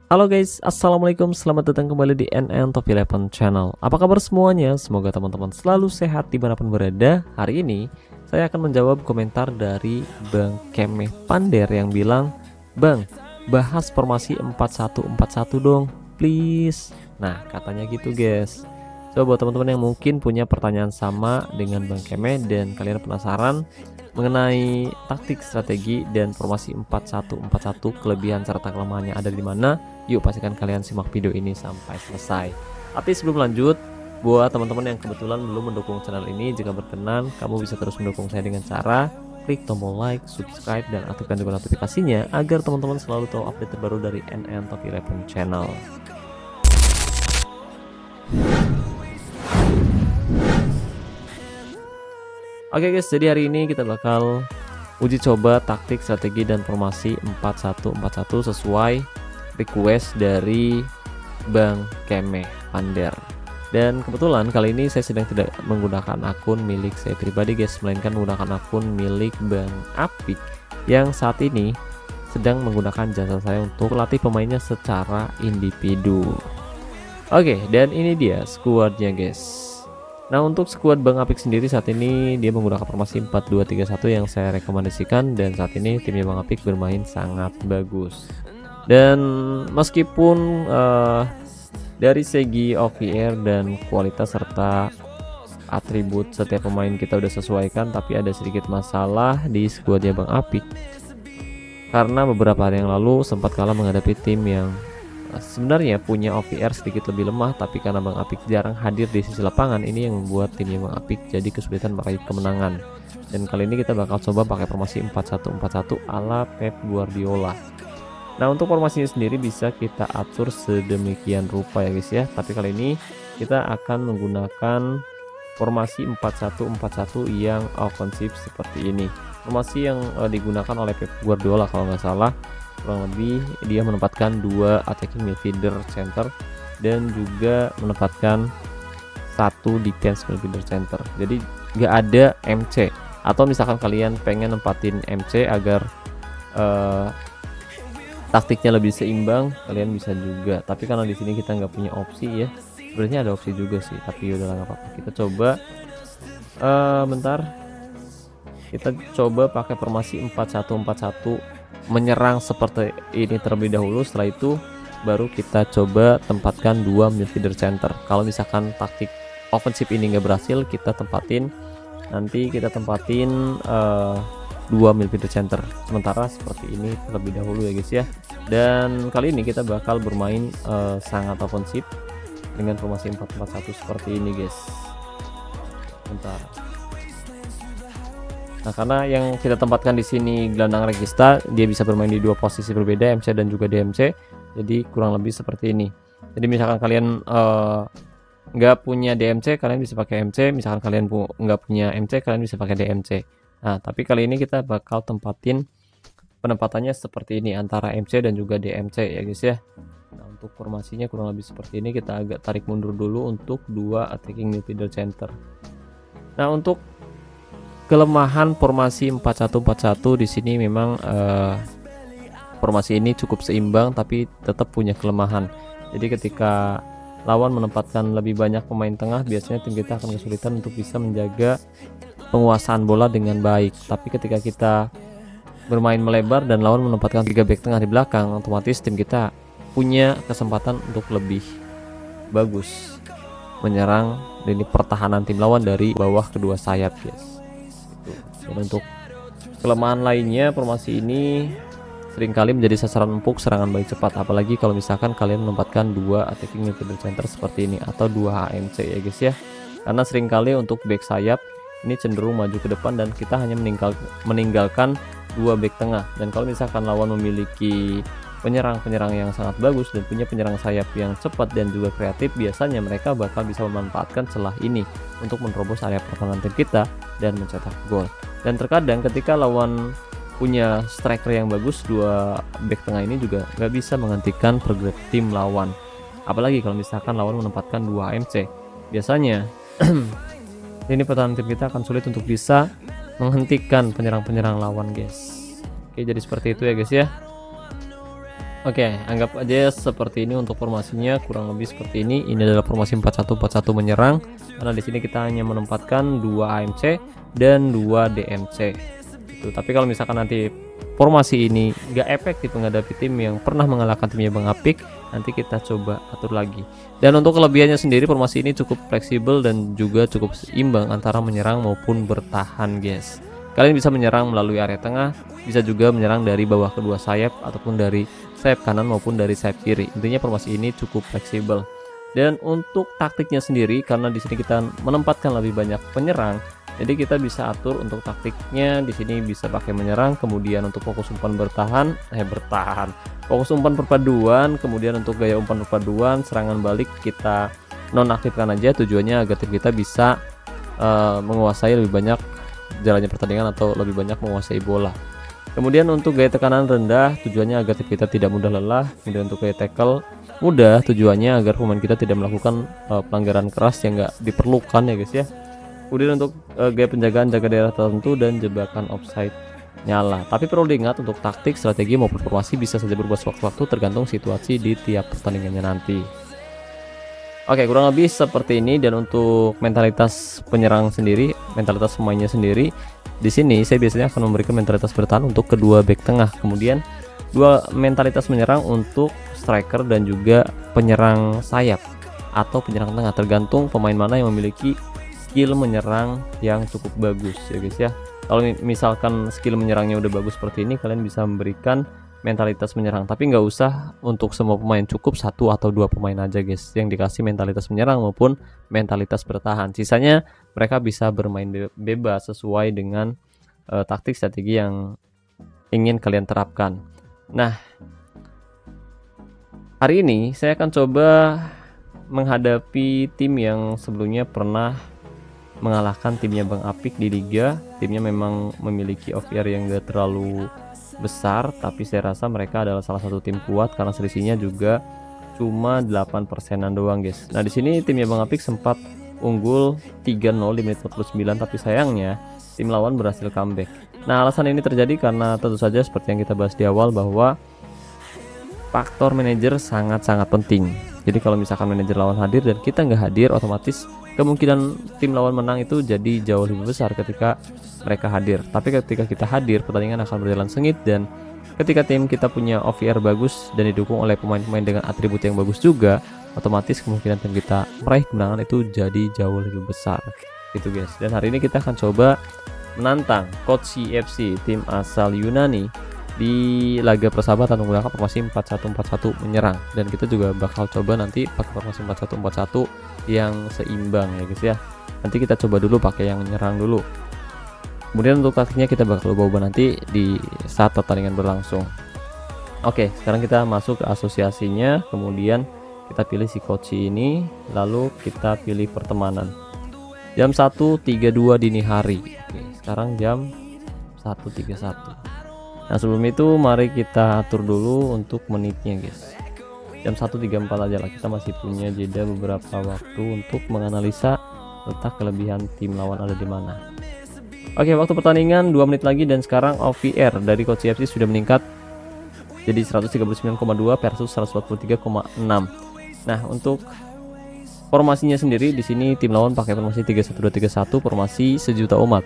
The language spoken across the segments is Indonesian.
Halo guys, assalamualaikum, selamat datang kembali di NN Top 11 Channel. Apa kabar semuanya? Semoga teman-teman selalu sehat dimanapun berada. Hari ini saya akan menjawab komentar dari Bang Kemeh Pander yang bilang, "Bang, bahas formasi 4141 dong, please." Nah, katanya gitu guys. Coba buat teman-teman yang mungkin punya pertanyaan sama dengan Bang Kemeh dan kalian penasaran mengenai taktik, strategi, dan formasi 4141, kelebihan serta kelemahannya ada di mana, yuk pastikan kalian simak video ini sampai selesai. Tapi sebelum lanjut, buat teman-teman yang kebetulan belum mendukung channel ini, jika berkenan kamu bisa terus mendukung saya dengan cara klik tombol like, subscribe, dan aktifkan juga notifikasinya agar teman-teman selalu tahu update terbaru dari NN Top 11 Channel. Oke guys, jadi hari ini kita bakal uji coba taktik, strategi, dan formasi 4141 sesuai request dari Bang Kemeh Pander. Dan kebetulan kali ini saya sedang tidak menggunakan akun milik saya pribadi guys, melainkan menggunakan akun milik Bang Apik yang saat ini sedang menggunakan jasa saya untuk melatih pemainnya secara individu. Oke, dan ini dia squadnya guys. Nah, untuk skuad Bang Apik sendiri saat ini dia menggunakan formasi 4231 yang saya rekomendasikan, dan saat ini timnya Bang Apik bermain sangat bagus. Dan meskipun dari segi OVR dan kualitas serta atribut setiap pemain kita udah sesuaikan, tapi ada sedikit masalah di skuadnya Bang Apik karena beberapa hari yang lalu sempat kalah menghadapi tim yang sebenarnya punya OVR sedikit lebih lemah, tapi karena Bang Apik jarang hadir di sisi lapangan, ini yang membuat timnya Bang Apik jadi kesulitan meraih kemenangan. Dan kali ini kita bakal coba pakai formasi 4141 ala Pep Guardiola. Nah, untuk formasinya sendiri bisa kita atur sedemikian rupa ya guys ya, tapi kali ini kita akan menggunakan formasi 4141 yang ofensif seperti ini. Formasi yang digunakan oleh Pep Guardiola kalau nggak salah, kurang lebih dia menempatkan 2 attacking midfielder center dan juga menempatkan 1 defense midfielder center. Jadi nggak ada MC, atau misalkan kalian pengen nempatin MC agar taktiknya lebih seimbang, kalian bisa juga. Tapi karena di sini kita nggak punya opsi ya, sebenarnya ada opsi juga sih, tapi udah nggak apa-apa. Kita coba bentar, kita coba pakai formasi 4141 menyerang seperti ini terlebih dahulu. Setelah itu baru kita coba tempatkan 2 midfielder center. Kalau misalkan taktik ofensif ini nggak berhasil, kita tempatin 2 midfielder center sementara seperti ini terlebih dahulu ya guys ya. Dan kali ini kita bakal bermain sangat ofensif dengan formasi 441 seperti ini guys. Bentar. Nah, karena yang kita tempatkan di sini gelandang regista, dia bisa bermain di 2 posisi berbeda, MC dan juga DMC. Jadi kurang lebih seperti ini. Jadi misalkan kalian nggak punya DMC, kalian bisa pakai MC. Misalkan kalian nggak punya MC, kalian bisa pakai DMC. Nah, tapi kali ini kita bakal tempatin penempatannya seperti ini antara MC dan juga DMC ya guys ya. Nah, untuk formasinya kurang lebih seperti ini. Kita agak tarik mundur dulu untuk 2 attacking midfielder center. Nah, untuk kelemahan formasi 4141 di sini memang formasi ini cukup seimbang tapi tetap punya kelemahan. Jadi ketika lawan menempatkan lebih banyak pemain tengah, biasanya tim kita akan kesulitan untuk bisa menjaga penguasaan bola dengan baik. Tapi ketika kita bermain melebar dan lawan menempatkan 3 back tengah di belakang, otomatis tim kita punya kesempatan untuk lebih bagus menyerang lini pertahanan tim lawan dari bawah kedua sayap guys. Dan untuk kelemahan lainnya, formasi ini seringkali menjadi sasaran empuk serangan baik cepat, apalagi kalau misalkan kalian menempatkan 2 attacking midfielder center seperti ini atau 2 HMC ya guys ya. Karena seringkali untuk back sayap ini cenderung maju ke depan dan kita hanya meninggalkan 2 back tengah. Dan kalau misalkan lawan memiliki penyerang-penyerang yang sangat bagus dan punya penyerang sayap yang cepat dan juga kreatif, biasanya mereka bakal bisa memanfaatkan celah ini untuk menerobos area pertahanan tim kita dan mencetak gol. Dan terkadang ketika lawan punya striker yang bagus, 2 back tengah ini juga nggak bisa menghentikan pergerakan tim lawan. Apalagi kalau misalkan lawan menempatkan 2 MC, biasanya ini pertahanan tim kita akan sulit untuk bisa menghentikan penyerang-penyerang lawan guys. Oke, jadi seperti itu ya guys ya. Oke, anggap aja seperti ini untuk formasinya, kurang lebih seperti ini. Ini adalah formasi 4141 menyerang, karena di sini kita hanya menempatkan 2 AMC dan 2 DMC. Itu. Tapi kalau misalkan nanti formasi ini nggak efektif menghadapi tim yang pernah mengalahkan timnya Bang Apik, nanti kita coba atur lagi. Dan untuk kelebihannya sendiri, formasi ini cukup fleksibel dan juga cukup seimbang antara menyerang maupun bertahan, guys. Kalian bisa menyerang melalui area tengah, bisa juga menyerang dari bawah kedua sayap ataupun dari sayap kanan maupun dari sayap kiri. Intinya formasi ini cukup fleksibel. Dan untuk taktiknya sendiri, karena di sini kita menempatkan lebih banyak penyerang, jadi kita bisa atur untuk taktiknya. Di sini bisa pakai menyerang, kemudian untuk fokus umpan fokus umpan perpaduan, kemudian untuk gaya umpan perpaduan, serangan balik kita nonaktifkan aja. Tujuannya agar tim kita bisa menguasai lebih banyak jalannya pertandingan atau lebih banyak menguasai bola. Kemudian untuk gaya tekanan rendah, tujuannya agar tim kita tidak mudah lelah. Kemudian untuk gaya tackle mudah, tujuannya agar pemain kita tidak melakukan pelanggaran keras yang nggak diperlukan, ya guys ya. Kemudian untuk gaya penjagaan, jaga daerah tertentu, dan jebakan offside nyala. Tapi perlu diingat, untuk taktik, strategi maupun formasi bisa saja berubah sewaktu-waktu tergantung situasi di tiap pertandingannya nanti. Oke, kurang lebih seperti ini. Dan untuk mentalitas penyerang sendiri, mentalitas pemainnya sendiri, di sini saya biasanya akan memberikan mentalitas bertahan untuk kedua back tengah, kemudian dua mentalitas menyerang untuk striker dan juga penyerang sayap atau penyerang tengah, tergantung pemain mana yang memiliki skill menyerang yang cukup bagus, ya guys ya. Kalau misalkan skill menyerangnya udah bagus seperti ini, kalian bisa memberikan mentalitas menyerang, tapi nggak usah untuk semua pemain, cukup 1 atau 2 pemain aja guys yang dikasih mentalitas menyerang maupun mentalitas bertahan. Sisanya mereka bisa bermain bebas sesuai dengan taktik strategi yang ingin kalian terapkan. Nah, hari ini saya akan coba menghadapi tim yang sebelumnya pernah mengalahkan timnya Bang Apik di liga. Timnya memang memiliki OVR yang gak terlalu besar, tapi saya rasa mereka adalah salah satu tim kuat karena selisihnya juga cuma 8%-an doang guys. Nah, di sini timnya Bang Apik sempat unggul 3-0 di menit 49, tapi sayangnya tim lawan berhasil comeback. Nah, alasan ini terjadi karena tentu saja seperti yang kita bahas di awal, bahwa faktor manajer sangat-sangat penting. Jadi kalau misalkan manajer lawan hadir dan kita nggak hadir, otomatis kemungkinan tim lawan menang itu jadi jauh lebih besar ketika mereka hadir. Tapi ketika kita hadir, pertandingan akan berjalan sengit, dan ketika tim kita punya OVR bagus dan didukung oleh pemain-pemain dengan atribut yang bagus juga, otomatis kemungkinan tim kita meraih kemenangan itu jadi jauh lebih besar gitu guys. Dan hari ini kita akan coba menantang Coach CFC, tim asal Yunani, di laga persahabatan menggunakan formasi 4141 menyerang. Dan kita juga bakal coba nanti pakai formasi 4141 yang seimbang, ya guys ya. Nanti kita coba dulu pakai yang menyerang dulu, kemudian untuk taktiknya kita bakal ubah nanti di saat pertandingan berlangsung. Oke, sekarang kita masuk ke asosiasinya, kemudian kita pilih si coach ini, lalu kita pilih pertemanan. Jam 1.32 dini hari. Oke, sekarang jam 1.31. Nah, sebelum itu mari kita atur dulu untuk menitnya guys. Jam 1.34 aja lah, kita masih punya jeda beberapa waktu untuk menganalisa letak kelebihan tim lawan ada di mana. Oke, waktu pertandingan 2 menit lagi, dan sekarang OVR dari Coach CFC sudah meningkat jadi 139,2 versus 143,6. Nah, untuk formasinya sendiri di sini tim lawan pakai formasi 3-1-2-3-1, formasi sejuta umat.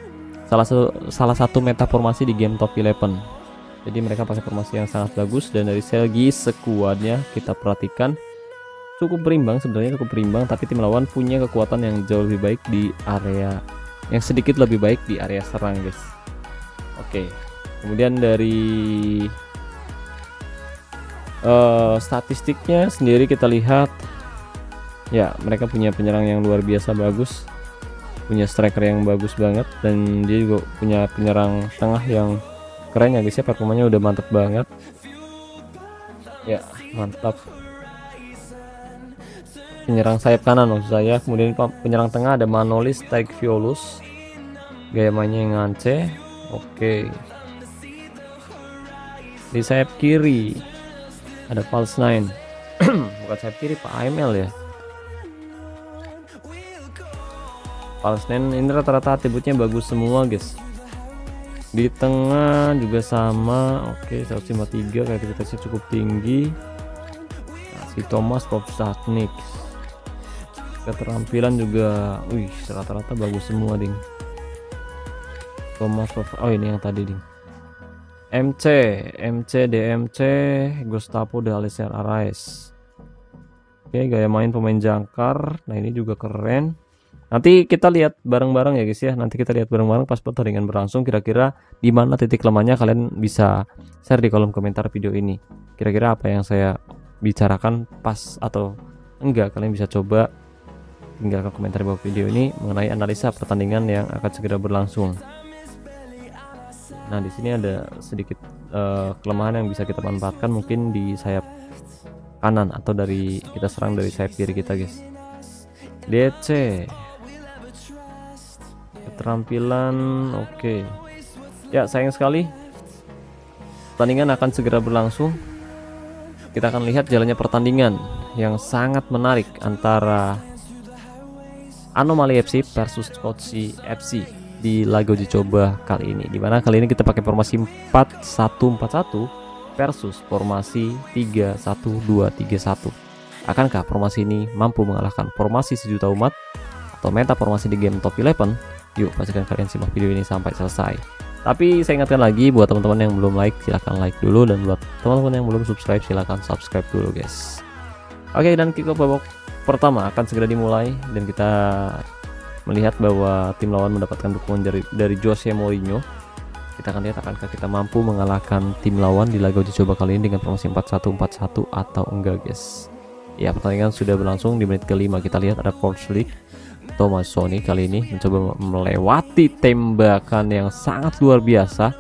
Salah satu meta formasi di game top 11. Jadi mereka pakai formasi yang sangat bagus, dan dari segi skuadnya kita perhatikan cukup berimbang, sebenarnya cukup berimbang, tapi tim lawan punya kekuatan yang jauh lebih baik di area, yang sedikit lebih baik di area serang guys. Oke, kemudian dari statistiknya sendiri kita lihat, ya mereka punya penyerang yang luar biasa bagus, punya striker yang bagus banget, dan dia juga punya penyerang tengah yang keren ya guys ya. Performanya udah mantap banget ya, mantap. Penyerang sayap kanan maksud saya. Kemudian penyerang tengah ada Manolis Taikviolus, gaya mainnya yang ngance. Oke, di sayap kiri ada Pulse 9 bukan sayap kiri, Pak AML ya. Pulse 9 ini rata-rata atributnya bagus semua guys. Di tengah juga sama. Oke, 153, kreativitasnya cukup tinggi. Nah, si Thomas Popsatnik, keterampilan juga rata-rata bagus semua ding. Thomas oh ini yang tadi ding. MC DMC Gustavo de Alessandro Araes. Oke, gaya main pemain jangkar. Nah, ini juga keren. Nanti kita lihat bareng-bareng ya guys ya. Nanti kita lihat bareng-bareng pas pertandingan berlangsung, kira-kira di mana titik lemahnya. Kalian bisa share di kolom komentar video ini. Kira-kira apa yang saya bicarakan pas atau enggak, kalian bisa coba tinggalkan komentar di bawah video ini mengenai analisa pertandingan yang akan segera berlangsung. Nah, di sini ada sedikit kelemahan yang bisa kita manfaatkan, mungkin di sayap kanan atau dari kita serang dari sayap kiri kita guys. DC keterampilan oke. Ya, sayang sekali pertandingan akan segera berlangsung. Kita akan lihat jalannya pertandingan yang sangat menarik antara Anomaly FC versus Kochi FC di laga uji coba kali ini, dimana kali ini kita pakai formasi 4-1-4-1 versus formasi 3-1-2-3-1. Akankah formasi ini mampu mengalahkan formasi sejuta umat atau meta formasi di game top 11? Yuk, pastikan kalian simak video ini sampai selesai. Tapi saya ingatkan lagi, buat teman-teman yang belum like silahkan like dulu, dan buat teman-teman yang belum subscribe silahkan subscribe dulu guys. Oke, dan kick off babak pertama akan segera dimulai, dan kita melihat bahwa tim lawan mendapatkan dukungan dari Jose Mourinho. Kita akan lihat akankah kita mampu mengalahkan tim lawan di laga uji coba kali ini dengan formasi 4-1-4-1 atau enggak guys. Ya, pertandingan sudah berlangsung di menit kelima. Kita lihat ada Forslik Tomassoni kali ini mencoba melewati tembakan yang sangat luar biasa.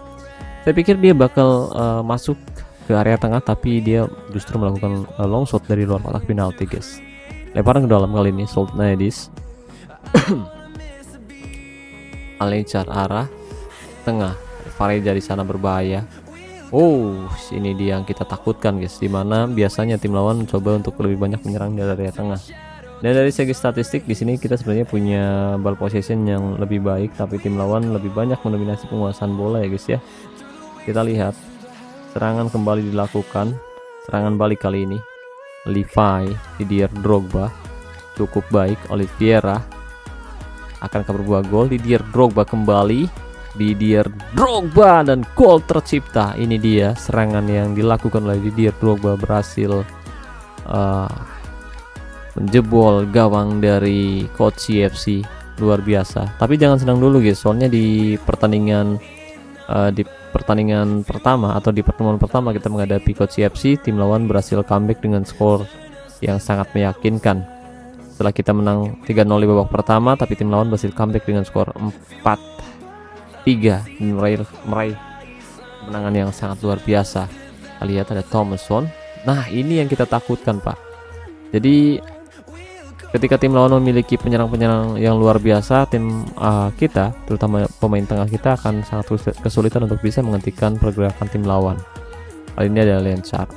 Saya pikir dia bakal masuk ke area tengah, tapi dia justru melakukan long shot dari luar kotak penalti guys. Lemparan ke dalam kali ini Soltnadis. Alencar arah tengah, Fareja di sana berbahaya. Ini dia yang kita takutkan guys, dimana biasanya tim lawan mencoba untuk lebih banyak menyerang dari area tengah. Dan dari segi statistik di sini kita sebenarnya punya ball possession yang lebih baik, tapi tim lawan lebih banyak mendominasi penguasaan bola ya guys ya. Kita lihat serangan kembali dilakukan, serangan balik kali ini Levi, Didier Drogba cukup baik. Oliveira akankah berbuah gol? Didier Drogba kembali, Didier Drogba, dan gol tercipta. Ini dia serangan yang dilakukan oleh Didier Drogba, berhasil menjebol gawang dari Kochi FC. Luar biasa. Tapi jangan senang dulu guys, soalnya di pertandingan pertama atau di pertemuan pertama kita menghadapi Kochi FC, tim lawan berhasil comeback dengan skor yang sangat meyakinkan. Setelah kita menang 3-0 di babak pertama, tapi tim lawan berhasil comeback dengan skor 4-3 dan meraih kemenangan yang sangat luar biasa. Kita lihat ada Thomasson. Nah, ini yang kita takutkan Pak. Jadi ketika tim lawan memiliki penyerang-penyerang yang luar biasa, tim kita, terutama pemain tengah kita, akan sangat kesulitan untuk bisa menghentikan pergerakan tim lawan. Kali ini ada Lencar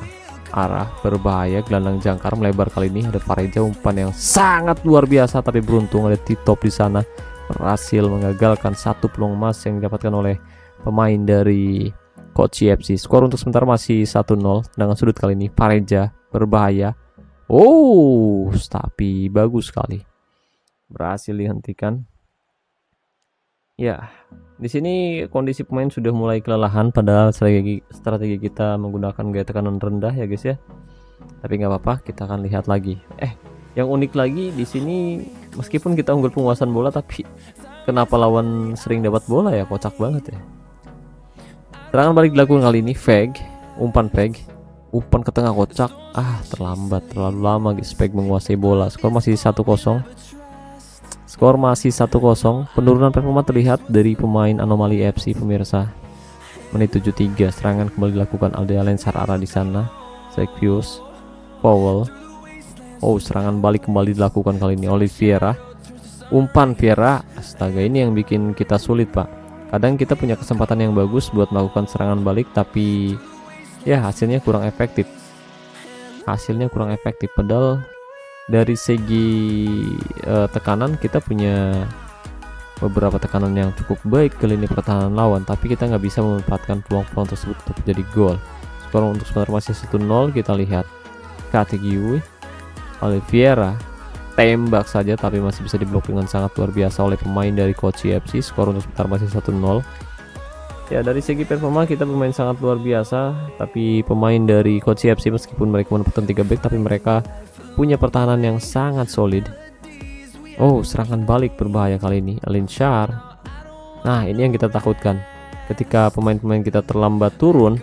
arah berbahaya, gelandang jangkar melebar. Kali ini ada Fareja, umpan yang sangat luar biasa, tapi beruntung ada T-Top di sana berhasil mengagalkan satu peluang emas yang didapatkan oleh pemain dari Kochi FC. Skor untuk sementara masih 1-0. Dengan sudut kali ini Fareja berbahaya. Tapi bagus sekali, berhasil dihentikan. Ya, di sini kondisi pemain sudah mulai kelelahan, padahal strategi kita menggunakan gaya tekanan rendah ya guys ya. Tapi nggak apa-apa, kita akan lihat lagi. Yang unik lagi di sini, meskipun kita unggul penguasaan bola, tapi kenapa lawan sering dapat bola ya? Kocak banget ya. Serangan balik dilakukan kali ini, umpan ke tengah kocak. Terlambat, terlalu lama guys. Peg menguasai bola. Skor masih 1-0. Penurunan performa terlihat dari pemain Anomaly FC pemirsa. Menit 73, serangan kembali dilakukan Aldealen Sarara di sana. Sekius, Powell. Serangan balik kembali dilakukan kali ini Oliveira. Umpan Vieira. Astaga, ini yang bikin kita sulit Pak. Kadang kita punya kesempatan yang bagus buat melakukan serangan balik, tapi ya hasilnya kurang efektif. Padahal dari segi tekanan kita punya beberapa tekanan yang cukup baik ke lini pertahanan lawan, tapi kita nggak bisa memanfaatkan peluang-peluang tersebut untuk menjadi gol. Skor untuk sementara masih 1-0. Kita lihat Kategui, Oliveira tembak saja tapi masih bisa diblok dengan sangat luar biasa oleh pemain dari Kochi FC. Skor untuk sementara masih 1-0. Ya, dari segi performa kita bermain sangat luar biasa, tapi pemain dari Kochi FC meskipun mereka menempatkan 3 back, tapi mereka punya pertahanan yang sangat solid. Oh, serangan balik berbahaya kali ini, Linshar. Nah, ini yang kita takutkan. Ketika pemain-pemain kita terlambat turun,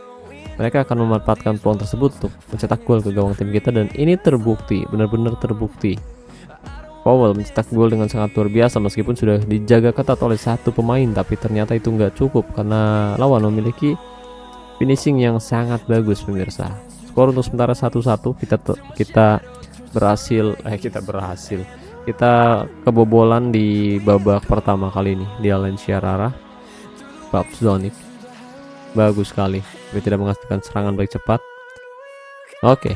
mereka akan memanfaatkan peluang tersebut untuk mencetak gol ke gawang tim kita, dan ini terbukti, benar-benar terbukti. Powell mencetak gol dengan sangat luar biasa meskipun sudah dijaga ketat oleh satu pemain, tapi ternyata itu nggak cukup karena lawan memiliki finishing yang sangat bagus pemirsa. Skor untuk sementara 1-1. Kita berhasil kita kebobolan di babak pertama kali ini di Allen Sharara. Babzonic bagus sekali, tapi tidak menghasilkan serangan balik cepat. Oke.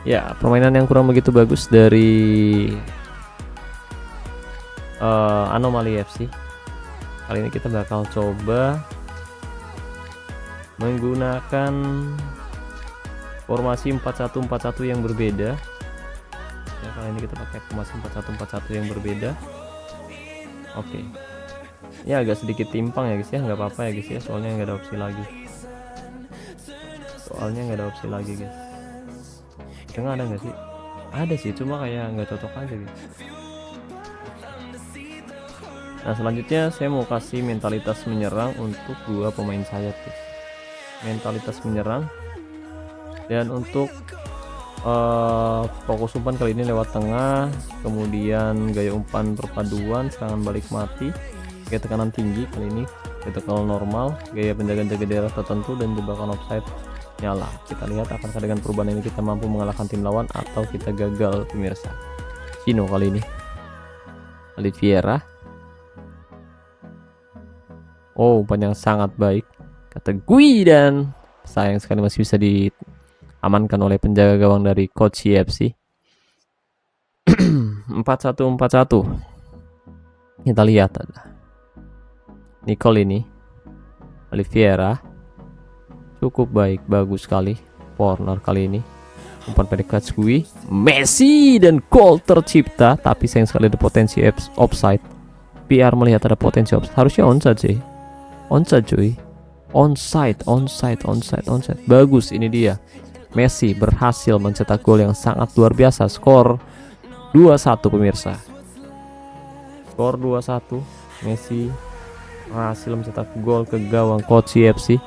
Ya, permainan yang kurang begitu bagus dari Anomali FC. Kali ini kita bakal coba menggunakan formasi 4-1-4-1 yang berbeda. Ya, kali ini kita pakai formasi 4-1-4-1 yang berbeda. Oke. Ya, agak sedikit timpang ya guys ya, nggak apa-apa ya guys ya, soalnya nggak ada opsi lagi guys. Tengah ada nggak sih? Ada sih, cuma kayak nggak cocok aja gitu. Nah, selanjutnya saya mau kasih mentalitas menyerang untuk dua pemain sayap guys. Mentalitas menyerang, dan untuk fokus umpan kali ini lewat tengah, kemudian gaya umpan perpaduan serangan balik mati, gaya tekanan tinggi kali ini, gaya tekanan normal, gaya penjagaan jaga daerah tertentu, dan jebakan offside nyala. Kita lihat apakah dengan perubahan ini kita mampu mengalahkan tim lawan atau kita gagal pemirsa. Chino kali ini, Oliveira. Oh, umpan yang sangat baik, Kategui, dan sayang sekali masih bisa diamankan oleh penjaga gawang dari Kochi FC. 4-1-4-1. Kita lihat ada Nicole ini, Oliveira cukup baik, bagus sekali. Corner kali ini, umpan pendek Kategui, Messi, dan gol tercipta, tapi sayang sekali ada potensi offside. PR melihat ada potensi offside, harusnya onside sih. Onside cuy, onside. Bagus, ini dia Messi berhasil mencetak gol yang sangat luar biasa. Skor 2-1 pemirsa. Skor 2-1. Messi berhasil mencetak gol ke gawang Kochi FC.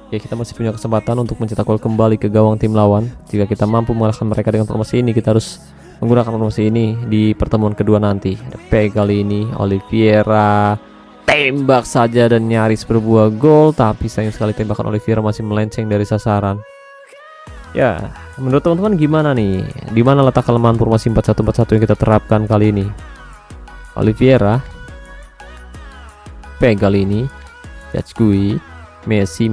Ya, kita masih punya kesempatan untuk mencetak gol kembali ke gawang tim lawan. Jika kita mampu mengalahkan mereka dengan formasi ini, kita harus menggunakan formasi ini di pertemuan kedua nanti. Ada P kali ini, Oliveira tembak saja dan nyaris berbuah gol, tapi sayang sekali tembakan Oliveira masih melenceng dari sasaran. Ya, menurut teman-teman gimana nih? Di mana letak kelemahan formasi 4-1-4-1 yang kita terapkan kali ini? Oliveira, P kali ini, Kategui, Messi,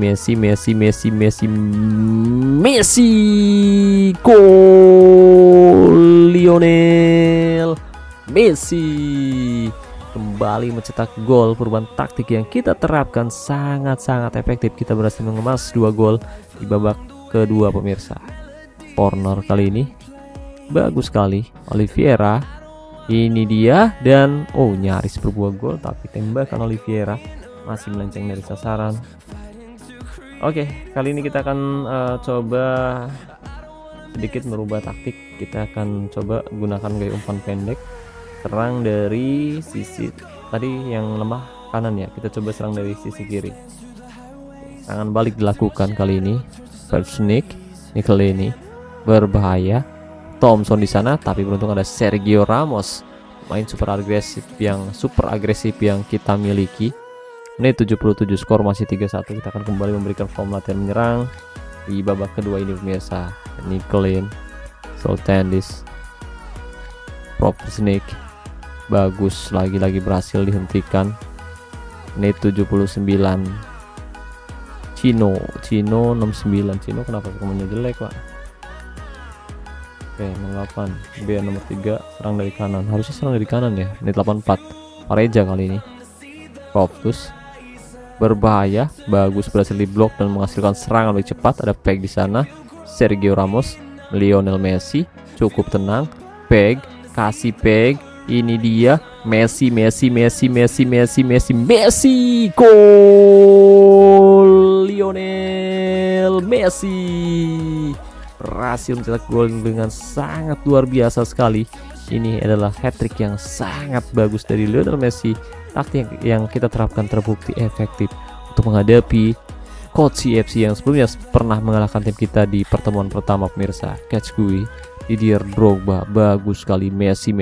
gol Lionel Messi kembali mencetak gol. Perubahan taktik yang kita terapkan sangat-sangat efektif. Kita berhasil mengemas 2 gol di babak kedua pemirsa. Corner kali ini bagus sekali, Oliveira, ini dia, dan oh, nyaris berbuah gol, tapi tembakan Oliveira masih melenceng dari sasaran. Oke, kali ini kita akan coba sedikit merubah taktik. Kita akan coba gunakan gaya umpan pendek, serang dari sisi tadi yang lemah kanan ya, kita coba serang dari sisi kiri. Serangan balik dilakukan kali ini. Babzonic, Nicolini berbahaya. Thompson di sana, tapi beruntung ada Sergio Ramos, main super agresif yang kita miliki. Menit 77, skor masih 3-1. Kita akan kembali memberikan form latihan menyerang di babak kedua ini pemirsa. Nicolin, Sultandis, Babzonic bagus, lagi-lagi berhasil dihentikan. Menit 79, Chino 69. Chino kenapa pemainnya jelek pak? Oke, 68. B nomor 3 serang dari kanan. Harusnya serang dari kanan ya. Menit 84. Pareja kali ini. Loftus berbahaya, bagus, berhasil diblok dan menghasilkan serangan lebih cepat. Ada Peg di sana. Sergio Ramos, Lionel Messi, cukup tenang. Peg, kasih Peg. Ini dia Messi, gol Lionel Messi berhasil mencetak gol dengan sangat luar biasa sekali. Ini adalah hat-trick yang sangat bagus dari Lionel Messi. Taktik yang kita terapkan terbukti efektif untuk menghadapi Coach FC yang sebelumnya pernah mengalahkan tim kita di pertemuan pertama pemirsa. Catch gue Didier Drogba, bagus sekali. Messi,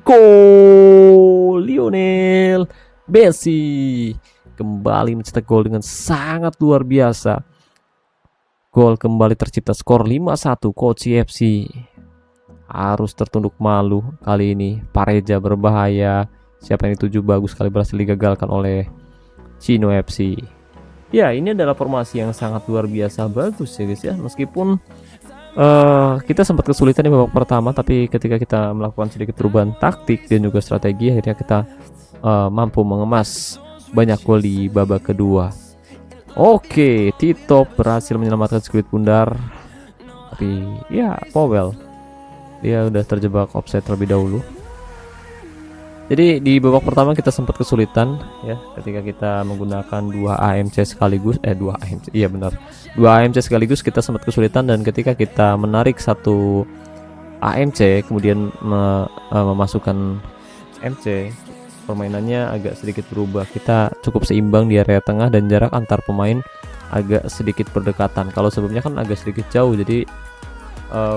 gol Lionel Messi kembali mencetak gol dengan sangat luar biasa. Gol kembali tercipta, skor 5-1. Coach FC harus tertunduk malu kali ini. Pareja berbahaya, siapa yang dituju, bagus sekali, berhasil digagalkan oleh Chino FC. Ya, ini adalah formasi yang sangat luar biasa bagus ya guys ya. Meskipun kita sempat kesulitan di babak pertama, tapi ketika kita melakukan sedikit perubahan taktik dan juga strategi, akhirnya kita mampu mengemas banyak gol di babak kedua. Oke, Tito berhasil menyelamatkan skuit bundar, tapi ya Powell dia udah terjebak offside terlebih dahulu. Jadi di babak pertama kita sempat kesulitan ya ketika kita menggunakan 2 AMC sekaligus, 2 AMC, iya benar, 2 AMC sekaligus kita sempat kesulitan. Dan ketika kita menarik satu AMC kemudian memasukkan MC, permainannya agak sedikit berubah. Kita cukup seimbang di area tengah dan jarak antar pemain agak sedikit berdekatan. Kalau sebelumnya kan agak sedikit jauh, jadi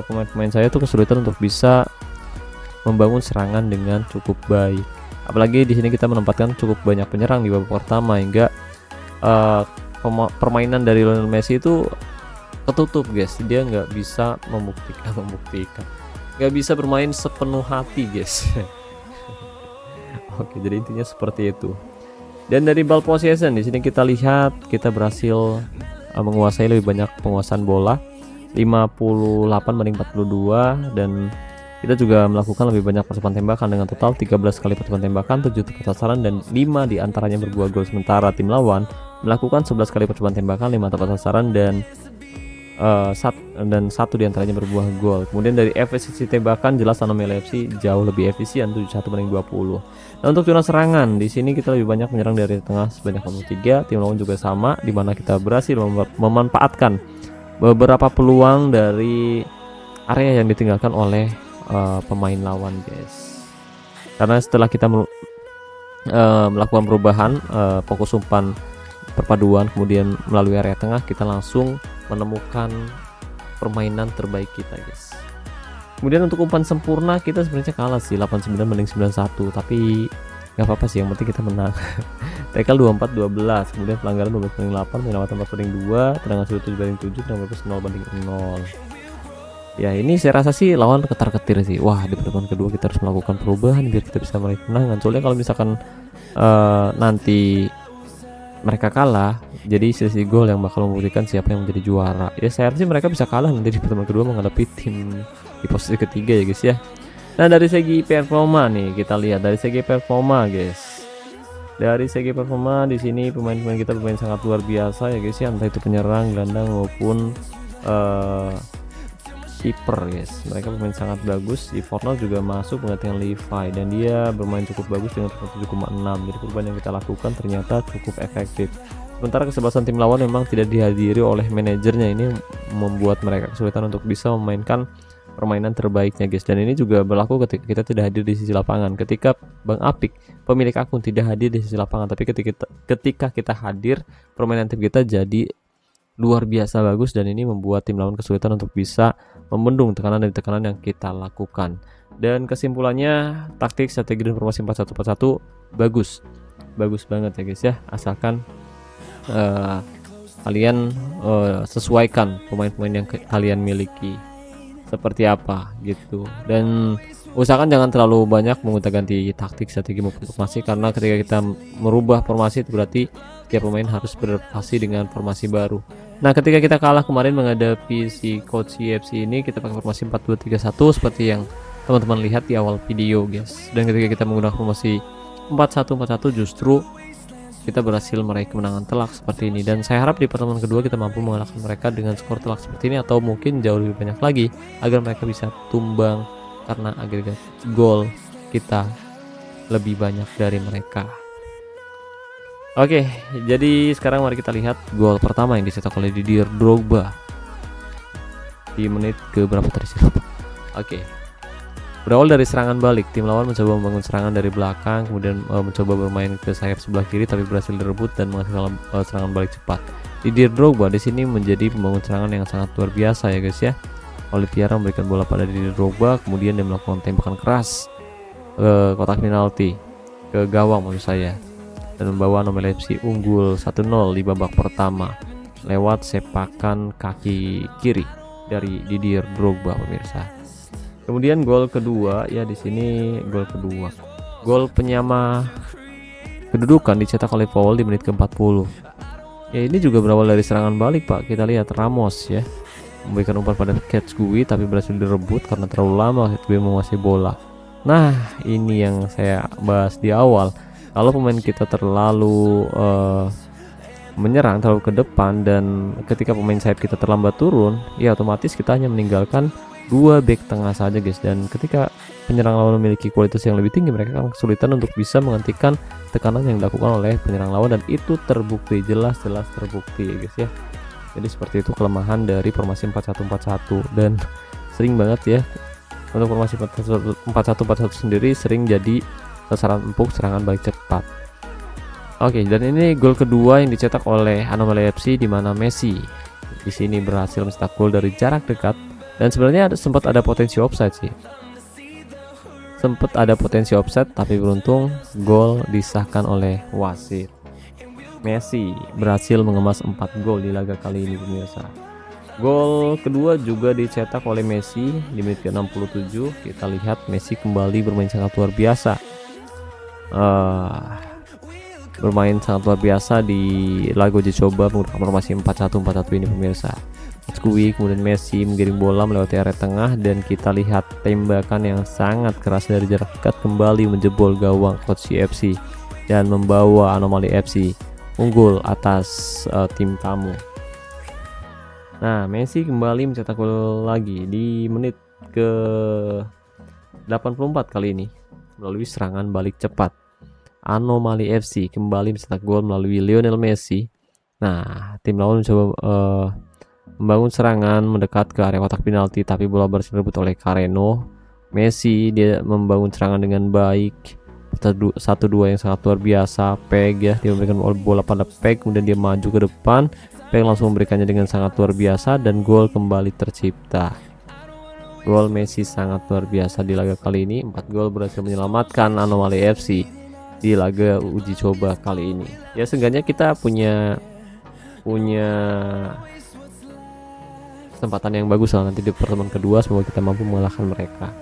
pemain-pemain saya tuh kesulitan untuk bisa membangun serangan dengan cukup baik. Apalagi di sini kita menempatkan cukup banyak penyerang di babak pertama, hingga permainan dari Lionel Messi itu ketutup guys. Dia nggak bisa membuktikan, nggak bisa bermain sepenuh hati guys. Oke, jadi intinya seperti itu. Dan dari ball possession di sini kita lihat kita berhasil menguasai lebih banyak penguasaan bola, 58 banding 42, dan kita juga melakukan lebih banyak percobaan tembakan dengan total 13 kali percobaan tembakan, 7 tepat sasaran dan 5 diantaranya berbuah gol. Sementara tim lawan melakukan 11 kali percobaan tembakan, 5 tepat sasaran dan 1 diantaranya berbuah gol. Kemudian dari efisiensi tembakan jelas Anomali FC jauh lebih efisien, 71 banding 20. Nah, untuk zona serangan di sini kita lebih banyak menyerang dari tengah sebanyak 43, tim lawan juga sama, di mana kita berhasil memanfaatkan beberapa peluang dari area yang ditinggalkan oleh pemain lawan guys. Karena setelah kita melakukan perubahan fokus umpan perpaduan kemudian melalui area tengah, kita langsung menemukan permainan terbaik kita guys. Kemudian untuk umpan sempurna kita sebenarnya kalah sih, 89 banding 91, tapi nggak apa-apa sih, yang penting kita menang. Tackle 24-12, kemudian pelanggaran 12 banding 8, penyelamatan 4 banding 2, tendangan sudut 7 banding 7, tendangan bebas 0 banding 0. Ya, ini saya rasa sih lawan ketar-ketir sih. Wah, di pertemuan kedua kita harus melakukan perubahan biar kita bisa meraih kemenangan. Soalnya kalau misalkan nanti mereka kalah, jadi selisih gol yang bakal membuktikan siapa yang menjadi juara. Ya, saya rasa sih mereka bisa kalah nanti di pertemuan kedua menghadapi tim di posisi ketiga ya guys ya. Nah, dari segi performa nih kita lihat dari segi performa guys. Dari segi performa di sini pemain-pemain kita bermain sangat luar biasa ya guys ya, entah itu penyerang, gelandang maupun kiper guys. Mereka bermain sangat bagus. Di Fornal juga masuk penggantian Levi dan dia bermain cukup bagus dengan 7,6. Jadi perubahan yang kita lakukan ternyata cukup efektif. Sementara kesebelasan tim lawan memang tidak dihadiri oleh manajernya, ini membuat mereka kesulitan untuk bisa memainkan permainan terbaiknya guys. Dan ini juga berlaku ketika kita tidak hadir di sisi lapangan. Ketika Bang Apik pemilik akun tidak hadir di sisi lapangan, tapi ketika kita hadir, permainan tim kita jadi luar biasa bagus, dan ini membuat tim lawan kesulitan untuk bisa membendung tekanan dan tekanan yang kita lakukan. Dan kesimpulannya, taktik, strategi dan formasi 4-1-4-1 bagus banget ya guys ya, asalkan kalian sesuaikan pemain-pemain yang kalian miliki seperti apa gitu. Dan Usahakan jangan terlalu banyak menggonta-ganti taktik, strategi maupun formasi, karena ketika kita merubah formasi itu berarti tiap pemain harus beradaptasi dengan formasi baru. Nah, ketika kita kalah kemarin menghadapi si Coach CFC ini, kita pakai formasi 4-2-3-1 seperti yang teman-teman lihat di awal video, guys. Dan ketika kita menggunakan formasi 4-1-4-1 justru kita berhasil meraih kemenangan telak seperti ini. Dan saya harap di pertemuan kedua kita mampu mengalahkan mereka dengan skor telak seperti ini, atau mungkin jauh lebih banyak lagi, agar mereka bisa tumbang karena agregat gol kita lebih banyak dari mereka. Oke, jadi sekarang mari kita lihat gol pertama yang dicetak oleh Didier Drogba di menit ke berapa tadi sih? Oke, berawal dari serangan balik, tim lawan mencoba membangun serangan dari belakang, kemudian mencoba bermain ke sayap sebelah kiri, tapi berhasil direbut dan menghasilkan serangan balik cepat. Didier Drogba di sini menjadi pembangun serangan yang sangat luar biasa ya guys ya. Oliveira memberikan bola pada Didier Drogba, kemudian dia melakukan tembakan keras ke kotak penalti, ke gawang maksud saya, dan membawa Anomaly FC unggul 1-0 di babak pertama lewat sepakan kaki kiri dari Didier Drogba pemirsa. Kemudian gol kedua ya, di sini gol kedua, gol penyama kedudukan dicetak oleh Paul di menit ke-40. Ya, ini juga berawal dari serangan balik Pak. Kita lihat Ramos ya memberikan umpan pada Ketsui, tapi berhasil direbut karena terlalu lama Ketsui menguasai bola. Nah, ini yang saya bahas di awal. Kalau pemain kita terlalu menyerang terlalu ke depan, dan ketika pemain sayap kita terlambat turun, ya otomatis kita hanya meninggalkan dua back tengah saja guys. Dan ketika penyerang lawan memiliki kualitas yang lebih tinggi, mereka akan kesulitan untuk bisa menghentikan tekanan yang dilakukan oleh penyerang lawan, dan itu terbukti, jelas-jelas terbukti ya guys ya. Jadi seperti itu kelemahan dari formasi 4-1-4-1, dan sering banget ya untuk formasi 4-1-4-1 sendiri sering jadi sasaran empuk serangan balik cepat. Oke, dan ini gol kedua yang dicetak oleh Anomaly FC, di mana Messi di sini berhasil mencetak gol dari jarak dekat, dan sebenarnya sempat ada potensi offside sih. Sempat ada potensi offside, tapi beruntung gol disahkan oleh wasit. Messi berhasil mengemas 4 gol di laga kali ini pemirsa. Gol kedua juga dicetak oleh Messi di menit ke-67. Kita lihat Messi kembali bermain sangat luar biasa. Bermain sangat luar biasa di laga uji coba menggunakan formasi 4-1-4-1 ini pemirsa. Ketsui kemudian Messi menggiring bola melewati area tengah, dan kita lihat tembakan yang sangat keras dari jarak dekat kembali menjebol gawang Coach CFC dan membawa Anomaly FC unggul atas tim tamu. Nah, Messi kembali mencetak gol lagi di menit ke 84 kali ini melalui serangan balik cepat. Anomaly FC kembali mencetak gol melalui Lionel Messi. Nah, tim lawan mencoba membangun serangan mendekat ke area kotak penalti, tapi bola berhasil direbut oleh Carreno. Messi dia membangun serangan dengan baik, 1-2 yang sangat luar biasa. Peg ya, dia memberikan bola pada Peg, kemudian dia maju ke depan. Peg langsung memberikannya dengan sangat luar biasa, dan gol kembali tercipta. Gol Messi sangat luar biasa di laga kali ini. 4 gol berhasil menyelamatkan Anomaly FC di laga uji coba kali ini. Ya, seenggaknya kita punya kesempatan yang bagus lah nanti di pertemuan kedua. Semoga kita mampu mengalahkan mereka.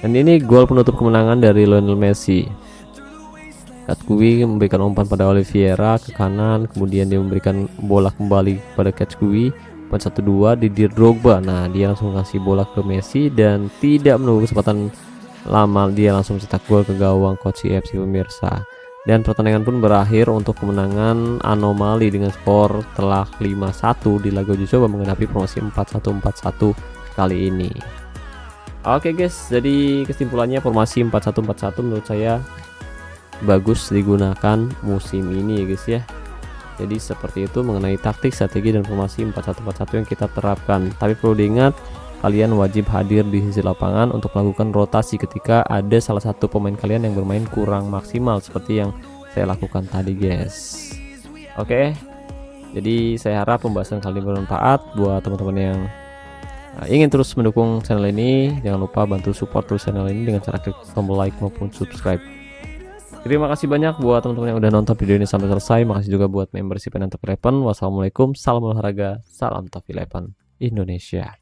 Dan ini gol penutup kemenangan dari Lionel Messi. Ketsui memberikan umpan pada Oliveira ke kanan, kemudian dia memberikan bola kembali pada Ketsui. Umpan 1-2 Didier Drogba. Nah, dia langsung kasih bola ke Messi dan tidak menunggu kesempatan lama, dia langsung cetak gol ke gawang Coach CFC pemirsa. Dan pertandingan pun berakhir untuk kemenangan Anomaly dengan skor telak 5-1 di laga uji coba menghadapi formasi 4-1-4-1 kali ini. Oke guys, jadi kesimpulannya formasi 4-1-4-1 menurut saya bagus digunakan musim ini ya guys ya. Jadi seperti itu mengenai taktik, strategi, dan formasi 4-1-4-1 yang kita terapkan. Tapi perlu diingat, kalian wajib hadir di sisi lapangan untuk melakukan rotasi ketika ada salah satu pemain kalian yang bermain kurang maksimal seperti yang saya lakukan tadi guys. Oke, jadi saya harap pembahasan kali ini bermanfaat buat teman-teman yang ingin terus mendukung channel ini. Jangan lupa bantu support terus channel ini dengan cara klik tombol like maupun subscribe. Terima kasih banyak buat teman-teman yang udah nonton video ini sampai selesai. Makasih juga buat membership Top 11. Wassalamualaikum, salam olahraga, salam Top 11 Indonesia.